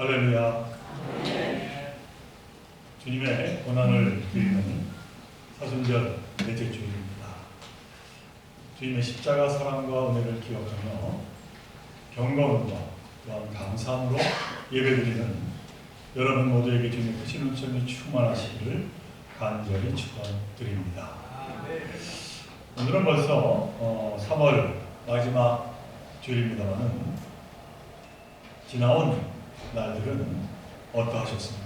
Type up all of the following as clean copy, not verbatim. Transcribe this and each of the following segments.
할렐루야. 주님의 고난을 드리는 사순절 넷째 주일입니다. 주님의 십자가 사랑과 은혜를 기억하며 경건과 또한 감사함으로 예배드리는 여러분 모두에게 주님의 크신 은총이 충만하시기를 간절히 축원드립니다. 오늘은 벌써 3월 마지막 주일입니다만은 지나온 날들은 어떠하셨습니까?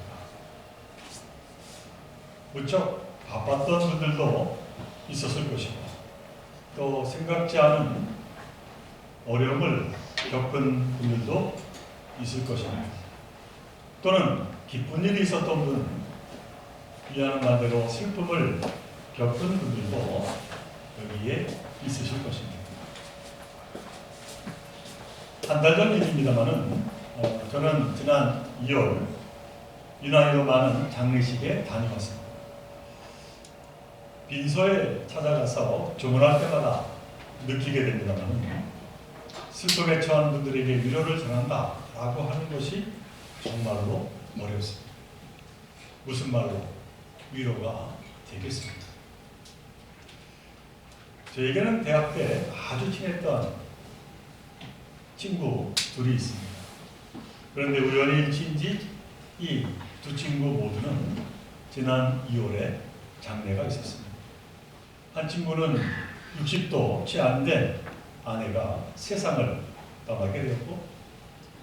무척 바빴던 분들도 있었을 것이고 또 생각지 않은 어려움을 겪은 분들도 있을 것입니다. 또는 기쁜 일이 있었던 분, 이해하는 바대로 슬픔을 겪은 분들도 여기에 있으실 것입니다. 한 달 전 일입니다만은 저는 지난 2월 유난히도 많은 장례식에 다녀왔습니다. 빈소에 찾아가서 조문할 때마다 느끼게 됩니다만 슬픔에 처한 분들에게 위로를 전한다라고 하는 것이 정말로 어렵습니다. 무슨 말로 위로가 되겠습니까? 저에게는 대학 때 아주 친했던 친구 둘이 있습니다. 그런데 우연히 일치인지 이 두 친구 모두는 지난 2월에 장례가 있었습니다. 한 친구는 60도 채 안 된 아내가 세상을 떠나게 되었고,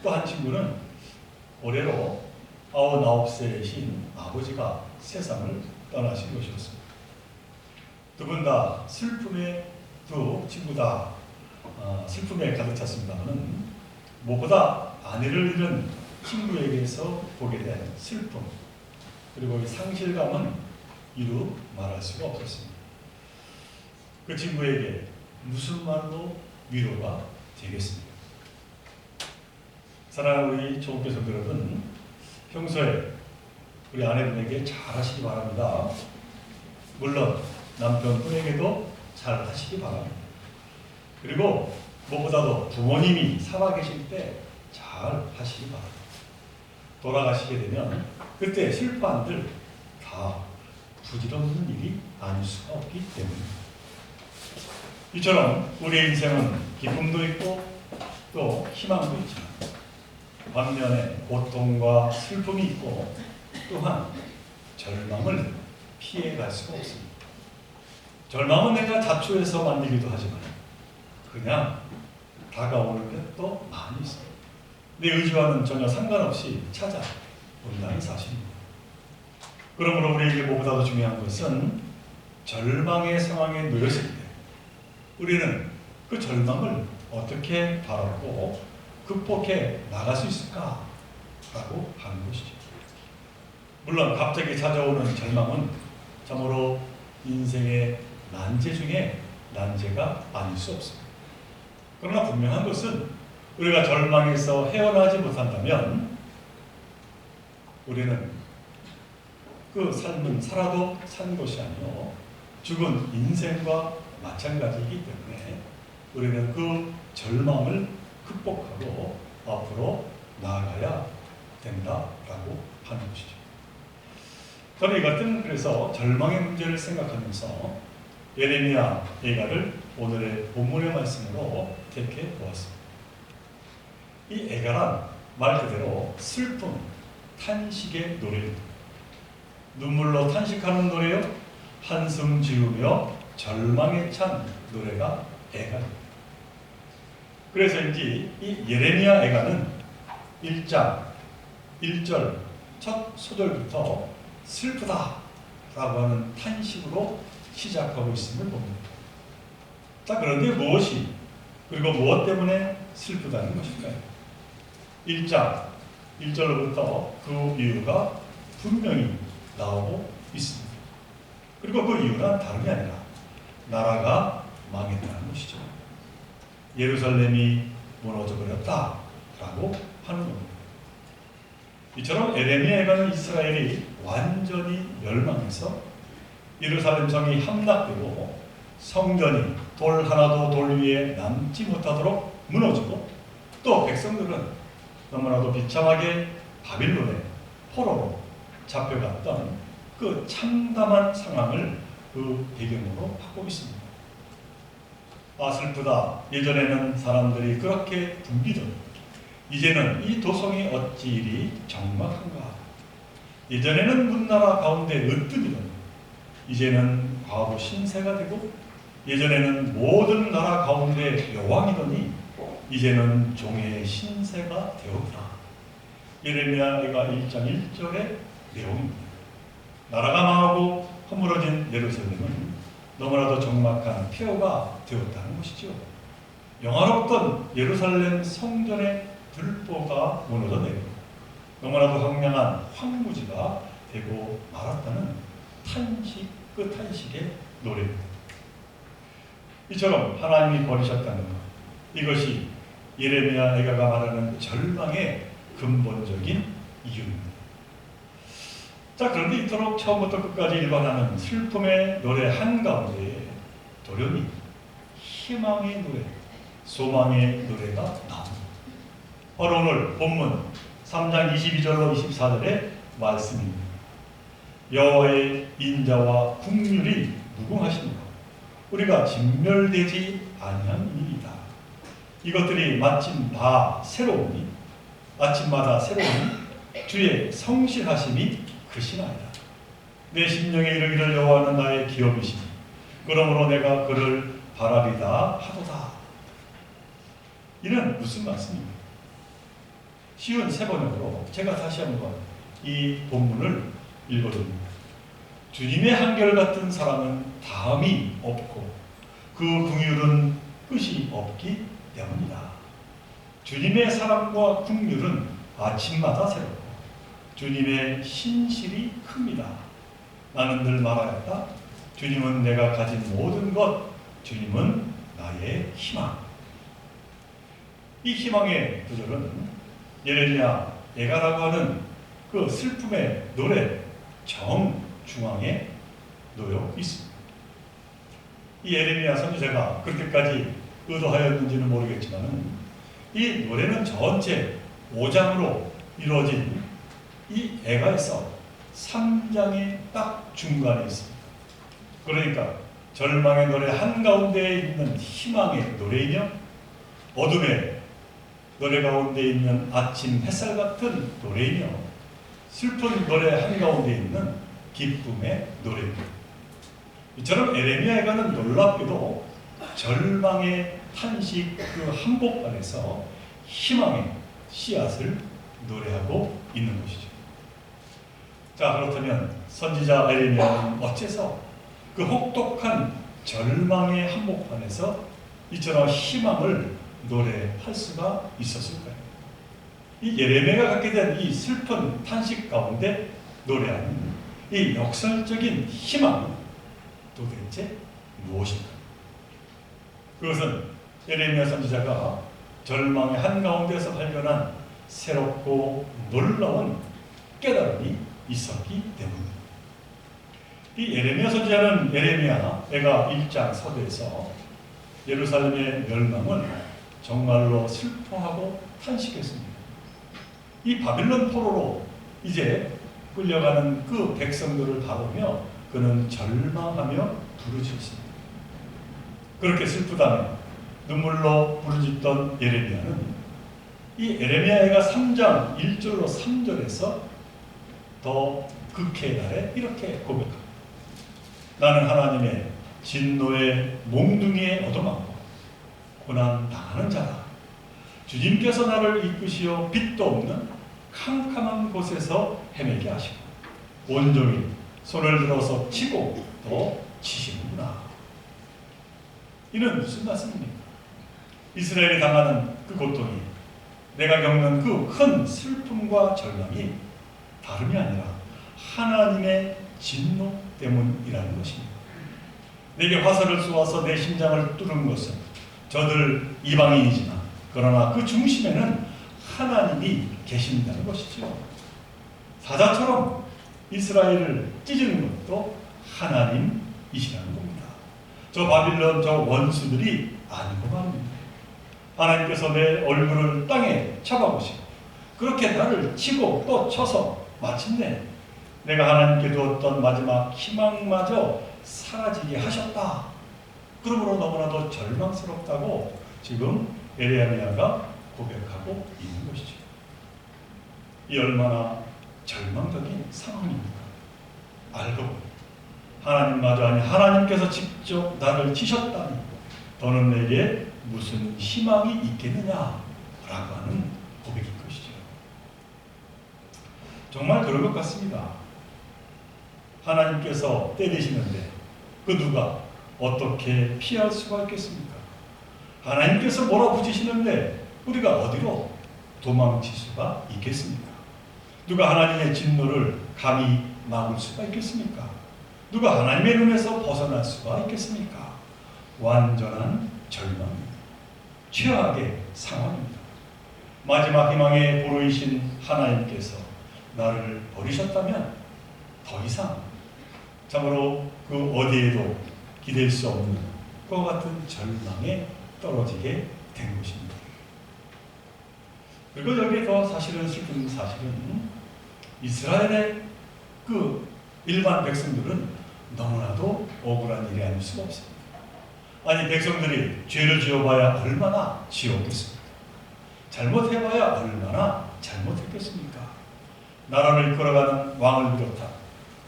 또 한 친구는 올해로 99세이신 아버지가 세상을 떠나신 것이었습니다. 두 분 다 슬픔의 두 친구 다 슬픔에 가득 찼습니다만 무엇보다 아내를 잃은 친구에게서 보게 된 슬픔 그리고 이 상실감은 이루 말할 수가 없었습니다. 그 친구에게 무슨 말로 위로가 되겠습니까? 사랑하는 우리 조국교성 여러분, 평소에 우리 아내분에게 잘 하시기 바랍니다. 물론 남편분에게도 잘 하시기 바랍니다. 그리고 무엇보다도 부모님이 살아계실 때 잘 하시기 바랍니다. 돌아가시게 되면 그때 슬퍼한들 다 부질없는 일이 아닐 수가 없기 때문입니다. 이처럼 우리의 인생은 기쁨도 있고 또 희망도 있지만 반면에 고통과 슬픔이 있고 또한 절망을 피해갈 수가 없습니다. 절망은 내가 자초해서 만들기도 하지만 그냥 다가오는 게 또 많이 있어요. 내 의지와는 전혀 상관없이 찾아온다는 사실입니다. 그러므로 우리에게 무엇보다도 중요한 것은 절망의 상황에 놓였을 때 우리는 그 절망을 어떻게 바라보고 극복해 나갈 수 있을까라고 하는 것이죠. 물론 갑자기 찾아오는 절망은 참으로 인생의 난제 중에 난제가 아닐 수 없습니다. 그러나 분명한 것은 우리가 절망에서 헤어나지 못한다면 우리는 그 삶은 살아도 산 것이 아니요 죽은 인생과 마찬가지이기 때문에 우리는 그 절망을 극복하고 앞으로 나아가야 된다라고 하는 것이죠. 저는 이것은 그래서 절망의 문제를 생각하면서 예레미야 애가를 오늘의 본문의 말씀으로 택해 보았습니다. 이 애가란 말 그대로 슬픔, 탄식의 노래입니다. 눈물로 탄식하는 노래요, 한숨 지으며 절망에 찬 노래가 애가입니다. 그래서인지 이 예레미야 애가는 1장 1절 첫 소절부터 슬프다라고 하는 탄식으로 시작하고 있음을 봅니다. 자, 그런데 무엇이 그리고 무엇 때문에 슬프다는 것일까요? 1장 1절로부터 그 이유가 분명히 나오고 있습니다. 그리고 그 이유는 다름이 아니라 나라가 망했다는 것이죠. 예루살렘이 무너져 버렸다라고 하는 겁니다. 이처럼 예레미야 애가는 이스라엘이 완전히 멸망해서 예루살렘 성이 함락되고 성전이 돌 하나도 돌 위에 남지 못하도록 무너지고 또 백성들은 너무나도 비참하게 바빌론의 포로로 잡혀갔던 그 참담한 상황을 그 배경으로 하고 있습니다. 아, 슬프다. 예전에는 사람들이 그렇게 붐비던 이제는 이 도성이 어찌 이리 적막한가. 예전에는 문나라 가운데 으뜸이던 이제는 과부 신세가 되고, 예전에는 모든 나라 가운데 여왕이더니 이제는 종의 신세가 되었구나. 예레미야가 1장 1절의 내용입니다. 나라가 망하고 허물어진 예루살렘은 너무나도 적막한 폐허가 되었다는 것이죠. 영화롭던 예루살렘 성전의 들보가 무너져 내리고 너무나도 황량한 황무지가 되고 말았다는 탄식 그 탄식의 노래입니다. 이처럼 하나님이 버리셨다는 것, 이것이 예레미야 애가가 말하는 절망의 근본적인 이유입니다. 자, 그런데 이토록 처음부터 끝까지 일관하는 슬픔의 노래 한가운데 도련히 희망의 노래, 소망의 노래가 나옵니다. 바로 오늘 본문 3장 22절로 24절의 말씀입니다. 여호와의 인자와 긍휼이 무궁하시니까 우리가 진멸되지 아니함이니이다. 이것들이 마침 다 새로우니, 아침마다 새로우니 주의 성실하심이 크시나이다. 내 심령에 이르기를 여호와는 나의 기업이시니 그러므로 내가 그를 바라리다 하도다. 이는 무슨 말씀입니까? 쉬운 세 번역으로 제가 다시 한번 이 본문을 읽어드립니다. 주님의 한결같은 사랑은 다함이 없고 그 긍휼은 끝이 없기 때문이다. 주님의 사랑과 긍휼은 아침마다 새롭고 주님의 신실이 큽니다. 나는 늘 말하였다. 주님은 내가 가진 모든 것, 주님은 나의 희망. 이 희망의 구절은 예레미야 애가라고 하는 그 슬픔의 노래 정중앙에 놓여 있습니다. 이 예레미야 선지자가 그렇게까지 의도하였는지는 모르겠지만 이 노래는 전체 5장으로 이루어진 이 애가에서 3장의 딱 중간에 있습니다. 그러니까 절망의 노래 한가운데에 있는 희망의 노래이며 어둠의 노래 가운데 있는 아침 햇살 같은 노래이며 슬픈 노래 한가운데 있는 기쁨의 노래입니다. 이처럼 예레미야 애가는 놀랍게도 절망의 탄식 그 한복판에서 희망의 씨앗을 노래하고 있는 것이죠. 자, 그렇다면 선지자 예레미야는 어째서 그 혹독한 절망의 한복판에서 이처럼 희망을 노래할 수가 있었을까요? 이 예레미야가 갖게 된 이 슬픈 탄식 가운데 노래하는 이 역설적인 희망은 도대체 무엇일까요? 그것은 예레미야 선지자가 절망의 한가운데서 발견한 새롭고 놀라운 깨달음이 있었기 때문입니다. 이 예레미야 선지자는 예레미야 애가 1장 서두에서 예루살렘의 멸망을 정말로 슬퍼하고 탄식했습니다. 이 바빌론 포로로 이제 끌려가는 그 백성들을 바라보며 그는 절망하며 부르짖었습니다. 그렇게 슬프다며 눈물로 부르짖던 예레미야는 이 예레미야가 3장 1절로 3절에서 더 극해의 날에 이렇게 고백합니다. 나는 하나님의 진노의 몽둥이에 얻어맞고 고난 당하는 자다. 주님께서 나를 이끄시어 빛도 없는 캄캄한 곳에서 헤매게 하시고 온종일 손을 들어서 치고 또 치시는구나. 이는 무슨 말씀입니까? 이스라엘이 당하는 그 고통이, 내가 겪는 그 큰 슬픔과 절망이 다름이 아니라 하나님의 진노 때문이라는 것입니다. 내게 화살을 쏘아서 내 심장을 뚫은 것은 저들 이방인이지만 그러나 그 중심에는 하나님이 계신다는 것이죠. 사자처럼 이스라엘을 찢은 것도 하나님이시라는 겁니다. 저 바빌론 저 원수들이 아니고 말입니다. 하나님께서 내 얼굴을 땅에 잡아보시고 그렇게 나를 치고 또 쳐서 마침내 내가 하나님께 두었던 마지막 희망마저 사라지게 하셨다. 그러므로 너무나도 절망스럽다고 지금 에레미야가 고백하고 있는 것이죠. 이 얼마나 절망적인 상황입니까? 알고 보니 하나님마저 아니 하나님께서 직접 나를 치셨다니 더는 내게 무슨 희망이 있겠느냐라고 하는 고백인 것이죠. 정말 그런 것 같습니다. 하나님께서 때리시는데 그 누가 어떻게 피할 수가 있겠습니까? 하나님께서 몰아붙이시는데 우리가 어디로 도망칠 수가 있겠습니까? 누가 하나님의 진노를 감히 막을 수가 있겠습니까? 누가 하나님의 눈에서 벗어날 수가 있겠습니까? 완전한 절망입니다. 최악의 상황입니다. 마지막 희망의 보루이신 하나님께서 나를 버리셨다면 더 이상 참으로 그 어디에도 기댈 수 없는 그와 같은 절망에 떨어지게 된 것입니다. 그리고 여기에 더 사실은 슬픈 사실은 이스라엘의 그 일반 백성들은 너무나도 억울한 일이 아닐 수가 없습니다. 아니 백성들이 죄를 지어봐야 얼마나 지었겠습니까? 잘못해봐야 얼마나 잘못했겠습니까? 나라를 이끌어가는 왕을 비롯한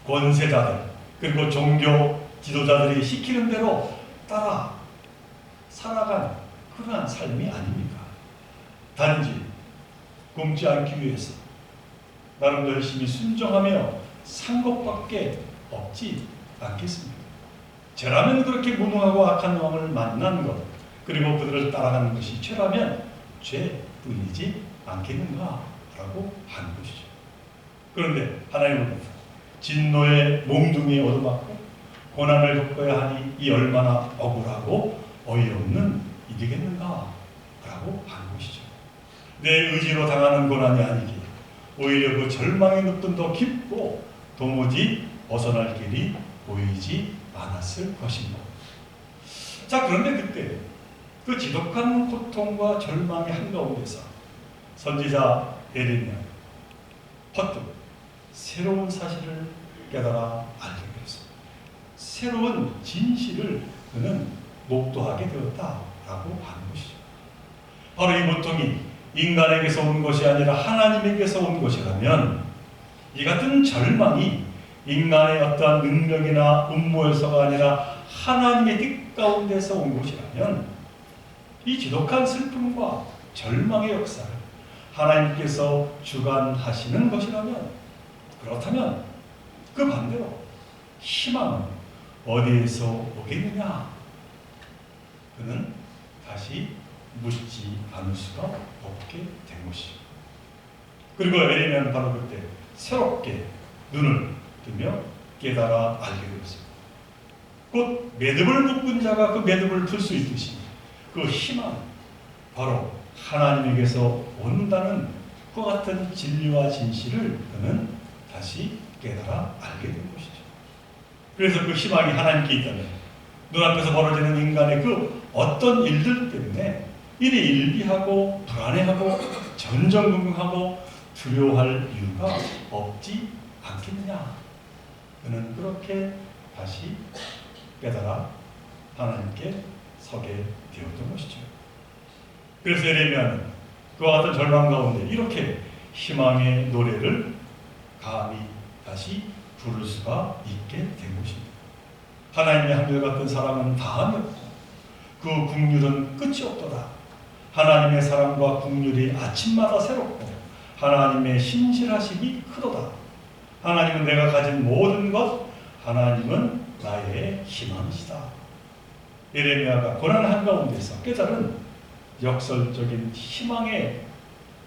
권세자들 그리고 종교 지도자들이 시키는 대로 따라 살아간 그러한 삶이 아닙니까? 단지 굶지 않기 위해서 나름 열심히 순종하며 산 것밖에 없지 않겠습니까? 죄라면 그렇게 무능하고 악한 왕을 만난 것 그리고 그들을 따라가는 것이 죄라면 죄뿐이지 않겠는가라고 하는 것이죠. 그런데 하나님은 진노의 몽둥이에 얻어맞고 고난을 겪어야 하니 이 얼마나 억울하고 어이없는 일이겠는가라고 하는 것이죠. 내 의지로 당하는 고난이 아니기에 오히려 그 절망의 늪은 더 깊고 도무지 벗어날 길이 보이지 않았을 것입니다. 자, 그런데 그때 그 지독한 고통과 절망의 한가운데서 선지자 에레미야 퍼뜩 새로운 사실을 깨달아 알게 되었습니다. 새로운 진실을 그는 목도하게 되었다라고 하는 것이죠. 바로 이 고통이 인간에게서 온 것이 아니라 하나님에게서 온 것이라면 이 같은 절망이 인간의 어떠한 능력이나 음모에서가 아니라 하나님의 뜻 가운데서 온 것이라면 이 지독한 슬픔과 절망의 역사를 하나님께서 주관하시는 것이라면 그렇다면 그 반대로 희망은 어디에서 오겠느냐? 그는 다시 묻지 않을 수가 없게 된 것이죠. 그리고 에레미야는 바로 그때 새롭게 눈을 뜨며 깨달아 알게 되었습니다. 곧 매듭을 묶은 자가 그 매듭을 풀 수 있듯이 그 희망 바로 하나님에게서 온다는 그 같은 진리와 진실을 그는 다시 깨달아 알게 된 것이죠. 그래서 그 희망이 하나님께 있다면 눈앞에서 벌어지는 인간의 그 어떤 일들 때문에 이리 일비하고 불안해하고 전전긍긍하고 두려워할 이유가 없지 않겠느냐. 그는 그렇게 다시 깨달아 하나님께 서게 되었던 것이죠. 그래서 에레미야는 그와 같은 절망 가운데 이렇게 희망의 노래를 감히 다시 부를 수가 있게 된 것입니다. 하나님의 한결같은 사랑은 다함이 없고 그 국률은 끝이 없도다. 하나님의 사랑과 국률이 아침마다 새롭고 하나님의 신실하심이 크도다. 하나님은 내가 가진 모든 것, 하나님은 나의 희망이시다. 에레미야가 고난 한가운데서 깨달은 역설적인 희망의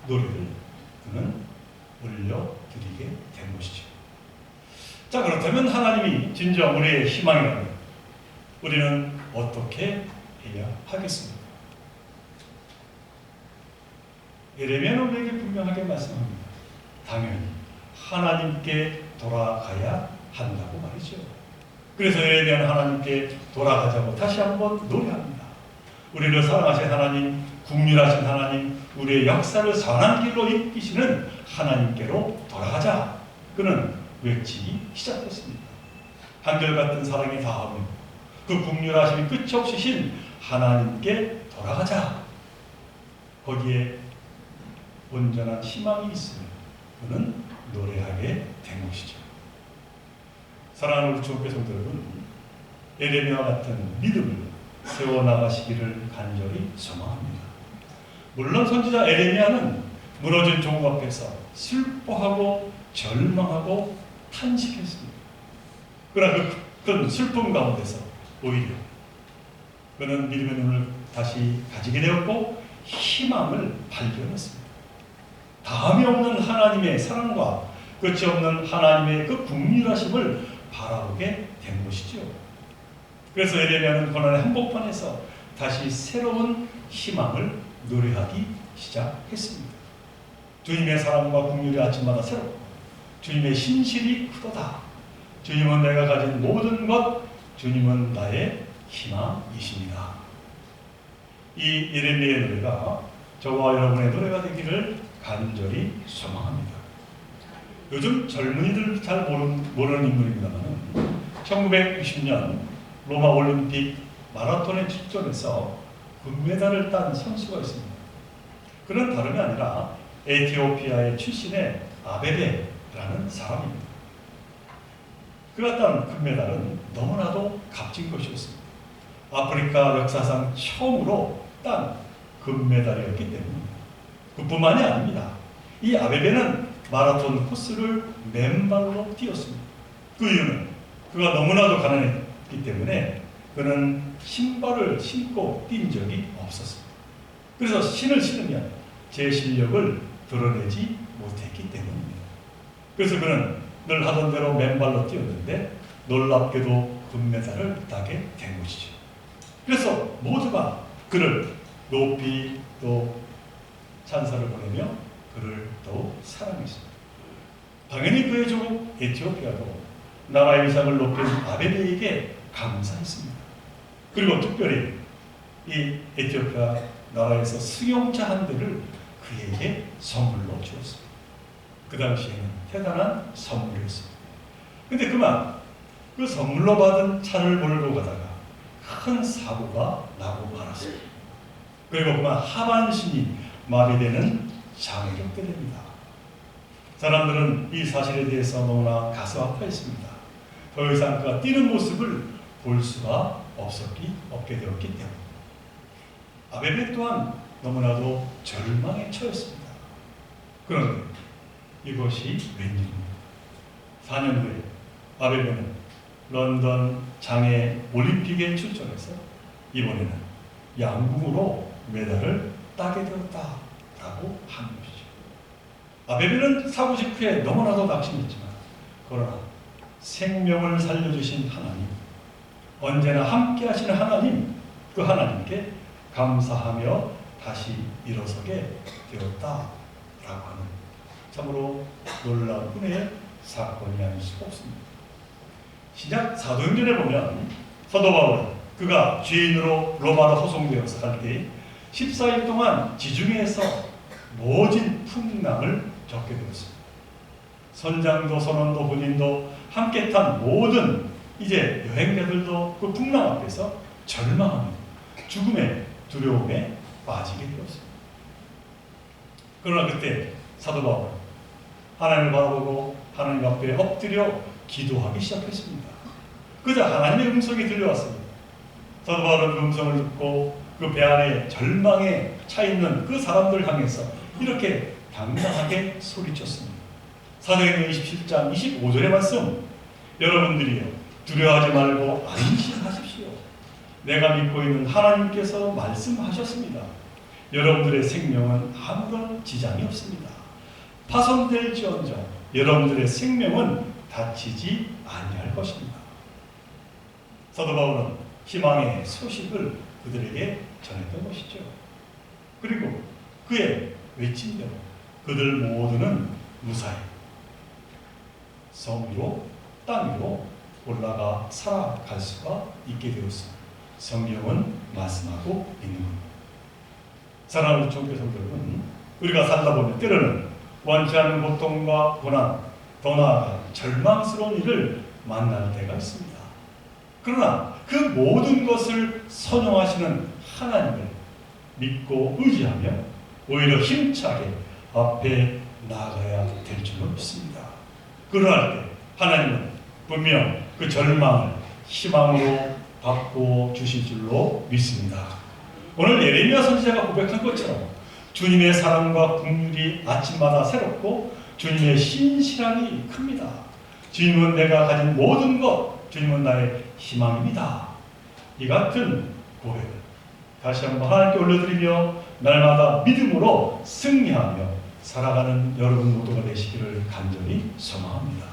노래를 그는 올려드리게 된 것이죠. 자, 그렇다면 하나님이 진정 우리의 희망이라면 우리는 어떻게 해야 하겠습니까? 에레미야는 우리에게 분명하게 말씀합니다. 당연히 하나님께 돌아가야 한다고 말이죠. 그래서 에레미야는 하나님께 돌아가자고 다시 한번 노래합니다. 우리를 사랑하신 하나님, 국률하신 하나님, 우리의 역사를 선한 길로 이끄시는 하나님께로 돌아가자. 그는 외치기 시작했습니다. 한결같은 사랑이 다하며 그 국률하심이 끝이 없으신 하나님께 돌아가자. 거기에 온전한 희망이 있으며 그는 노래하게 된 것이죠. 사랑하는 우리 주목회 성도 여러분, 에레미야와 같은 믿음을 세워나가시기를 간절히 소망합니다. 물론 선지자 에레미야는 무너진 종국 앞에서 슬퍼하고 절망하고 탄식했습니다. 그러나 그 슬픔 가운데서 오히려 그는 믿음의 눈을 다시 가지게 되었고 희망을 발견했습니다. 다함이 없는 하나님의 사랑과 끝이 없는 하나님의 그 국률하심을 바라보게 된 것이죠. 그래서 에레미야는 고난의 한복판에서 다시 새로운 희망을 노래하기 시작했습니다. 주님의 사랑과 국률이 아침마다 새롭고 주님의 신실이 크도다. 주님은 내가 가진 모든 것, 주님은 나의 희망이십니다. 이 예레미야의 노래가 저와 여러분의 노래가 되기를 간절히 소망합니다. 요즘 젊은이들 잘 모르는 인물입니다만 1960년 로마 올림픽 마라톤에 출전해서 금메달을 딴 선수가 있습니다. 그는 다름이 아니라 에티오피아의 출신의 아베베라는 사람입니다. 그가 딴 금메달은 너무나도 값진 것이었습니다. 아프리카 역사상 처음으로 딴 금메달이었기 때문입니다. 그뿐만이 아닙니다. 이 아베베는 마라톤 코스를 맨발로 뛰었습니다. 그 이유는 그가 너무나도 가난했기 때문에 그는 신발을 신고 뛴 적이 없었습니다. 그래서 신을 신으면 제 실력을 드러내지 못했기 때문입니다. 그래서 그는 늘 하던 대로 맨발로 뛰었는데 놀랍게도 금메달을 따게 된 것이죠. 그래서 모두가 그를 높이 또 찬사를 보내며 그를 더욱 사랑했습니다. 당연히 그의 조국 에티오피아도 나라의 위상을 높인 아베베에게 감사했습니다. 그리고 특별히 이 에티오피아 나라에서 승용차 한 대를 그에게 선물로 주었습니다. 그 당시에는 대단한 선물이었습니다. 근데 그만 그 선물로 받은 차를 몰고 가다가 큰 사고가 나고 말았습니다. 그리고 그만 하반신이 마비되는 장애를 겪게 됩니다. 사람들은 이 사실에 대해서 너무나 가슴 아파했습니다. 더 이상 그가 뛰는 모습을 볼 수가 없게 되었기 때문입니다. 아베베 또한 너무나도 절망에 처했습니다. 그런데 이것이 웬일입니까? 4년 후에 아베베는 런던 장애 올림픽에 출전해서 이번에는 양궁으로 메달을 따게 되었다라고 하는 것이죠. 아베베는 사고 직후에 너무나도 낙심했지만 그러나 생명을 살려주신 하나님, 언제나 함께 하시는 하나님, 그 하나님께 감사하며 다시 일어서게 되었다라고 하는 참으로 놀라운 은혜의 사건이 아닐 수가 없습니다. 신약 사도행전에 보면 사도 바울은 그가 죄인으로 로마로 호송되어서 갈 때 14일 동안 지중해에서 모진 풍랑을 겪게 되었습니다. 선장도 선원도 군인도 함께 탄 모든 이제 여행자들도 그 풍랑 앞에서 절망하며 죽음의 두려움에 빠지게 되었습니다. 그러나 그때 사도 바울은 하나님을 바라보고 하나님 앞에 엎드려 기도하기 시작했습니다. 그저 하나님의 음성이 들려왔습니다. 사도 바울은 그 음성을 듣고 그 배 안에 절망에 차 있는 그 사람들을 향해서 이렇게 당당하게 소리쳤습니다. 사도행전 27장 25절의 말씀, 여러분들이요 두려워하지 말고 안심하십시오. 내가 믿고 있는 하나님께서 말씀하셨습니다. 여러분들의 생명은 아무런 지장이 없습니다. 파손될지언정 여러분들의 생명은 다치지 아니할 것입니다. 사도 바울은 희망의 소식을 그들에게 전했던 것이죠. 그리고 그의 외침대로 그들 모두는 무사히 섬 위로 땅 위로 올라가 살아갈 수가 있게 되었습니다. 성경은 말씀하고 있는 겁니다. 사랑하는 종교 성도 여러분, 우리가 살다 보면 때로는 원치 않는 고통과 고난, 더 나아가 절망스러운 일을 만날 때가 있습니다. 그러나 그 모든 것을 선용하시는 하나님을 믿고 의지하며 오히려 힘차게 앞에 나아가야 될 줄로 믿습니다. 그러할 때 하나님은 분명 그 절망을 희망으로 바꿔 주실 줄로 믿습니다. 오늘 예레미야 선지자가 고백한 것처럼 주님의 사랑과 긍휼이 아침마다 새롭고 주님의 신실함이 큽니다. 주님은 내가 가진 모든 것, 주님은 나의 희망입니다. 이 같은 고백을 다시 한번 하나님께 올려드리며 날마다 믿음으로 승리하며 살아가는 여러분 모두가 되시기를 간절히 소망합니다.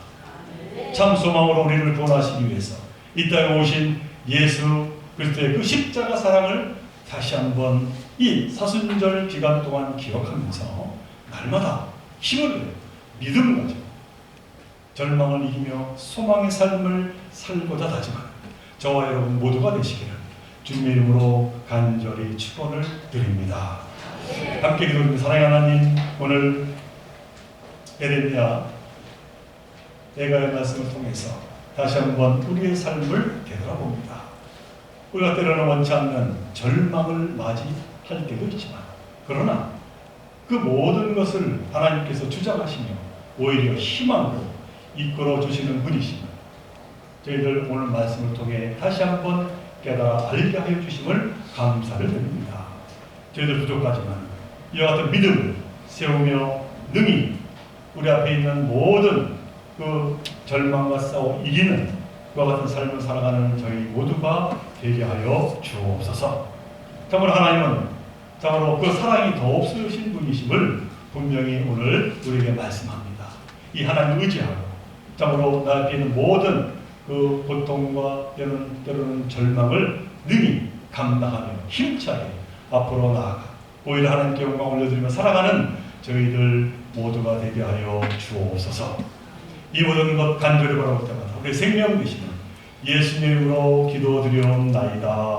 참 소망으로 우리를 구원하시기 위해서 이 땅에 오신 예수 그리스도의 그 십자가 사랑을 다시 한번 이 사순절 기간 동안 기억하면서 날마다 힘을 내요. 믿음을 가지고 절망을 이기며 소망의 삶을 살고자 다짐하는 저와 여러분 모두가 되시기를 주님의 이름으로 간절히 축원을 드립니다. 함께 기도드립니다. 사랑의 하나님, 오늘 예레미야 예가의 말씀을 통해서 다시 한번 우리의 삶을 되돌아봅니다. 우리가 때로는 원치 않는 절망을 맞이할 때도 있지만 그러나 그 모든 것을 하나님께서 주장하시며 오히려 희망으로 이끌어 주시는 분이시며 저희들 오늘 말씀을 통해 다시 한번 깨달아 알게 하여 주심을 감사를 드립니다. 저희들 부족하지만 이와 같은 믿음을 세우며 능히 우리 앞에 있는 모든 그 절망과 싸워 이기는 그와 같은 삶을 살아가는 저희 모두가 되게 하여 주옵소서. 참으로 하나님은 참으로 그 사랑이 더없으신 분이심을 분명히 오늘 우리에게 말씀합니다. 이 하나님을 의지하고 참으로 나 앞에 있는 모든 그 고통과 때로는 절망을 능히 감당하며 힘차게 앞으로 나아가 오히려 하나님께 영광 올려드리며 살아가는 저희들 모두가 되게 하여 주옵소서. 이 모든 것 간절히 바라볼 때마다 우리 생명 되시는 예수님의 이름으로 기도드리옵나이다.